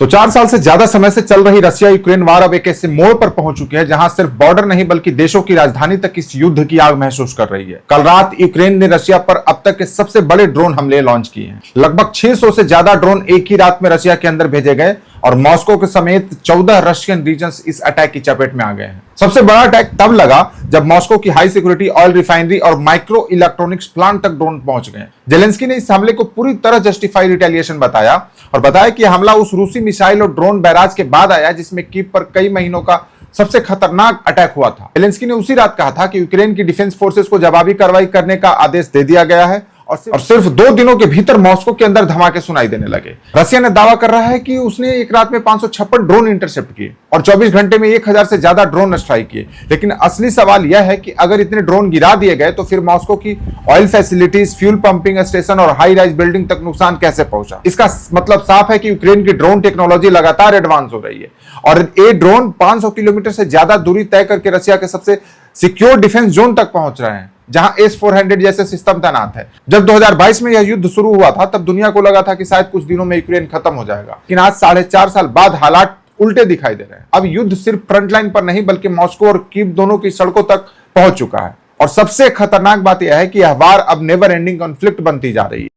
तो 4 साल से ज्यादा समय से चल रही रशिया यूक्रेन वार अब एक ऐसे मोड़ पर पहुंच चुकी है जहां सिर्फ बॉर्डर नहीं बल्कि देशों की राजधानी तक इस युद्ध की आग महसूस कर रही है। कल रात यूक्रेन ने रशिया पर अब तक के सबसे बड़े ड्रोन हमले लॉन्च किए हैं। लगभग 600 से ज्यादा ड्रोन एक ही रात में रशिया के अंदर भेजे गए और मॉस्को के समेत 14 रशियन रीजन्स इस अटैक की चपेट में आ गए हैं। सबसे बड़ा अटैक तब लगा जब मॉस्को की हाई सिक्योरिटी ऑयल रिफाइनरी और माइक्रो इलेक्ट्रॉनिक्स प्लांट तक ड्रोन पहुंच गए। जेलेंस्की ने इस हमले को पूरी तरह जस्टिफाई रिटेलिएशन बताया और बताया कि हमला उस रूसी मिसाइल और ड्रोन बैराज के बाद आया जिसमें कीव पर कई महीनों का सबसे खतरनाक अटैक हुआ था। जेलेंस्की ने उसी रात कहा था कि यूक्रेन की डिफेंस फोर्सेस को जवाबी कार्रवाई करने का आदेश दे दिया गया है और सिर्फ 2 दिनों के भीतर मॉस्को के अंदर धमाके सुनाई देने लगे। रशिया ने दावा कर रहा है कि उसने एक रात में 556 ड्रोन इंटरसेप्ट किए और 24 घंटे में 1000 से ज्यादा ड्रोन स्ट्राइक किए। लेकिन असली सवाल यह है कि अगर इतने ड्रोन गिरा दिए गए तो फिर मॉस्को की oil facilities, fuel pumping station और हाई राइज बिल्डिंग तक नुकसान कैसे पहुंचा। इसका मतलब साफ है कि यूक्रेन की ड्रोन टेक्नोलॉजी लगातार एडवांस हो रही है और ये ड्रोन 500 किलोमीटर से ज्यादा दूरी तय करके रशिया के सबसे सिक्योर डिफेंस जोन तक पहुंच रहे हैं जहां S-400 जैसे सिस्टम तैनात है। जब 2022 में यह युद्ध शुरू हुआ था तब दुनिया को लगा था कि शायद कुछ दिनों में यूक्रेन खत्म हो जाएगा, लेकिन आज 4.5 साल बाद हालात उल्टे दिखाई दे रहे हैं। अब युद्ध सिर्फ फ्रंटलाइन पर नहीं बल्कि मॉस्को और कीव दोनों की सड़कों तक पहुंच चुका है और सबसे खतरनाक बात यह है कि यह वार अब नेवर एंडिंग कॉन्फ्लिक्ट बनती जा रही है।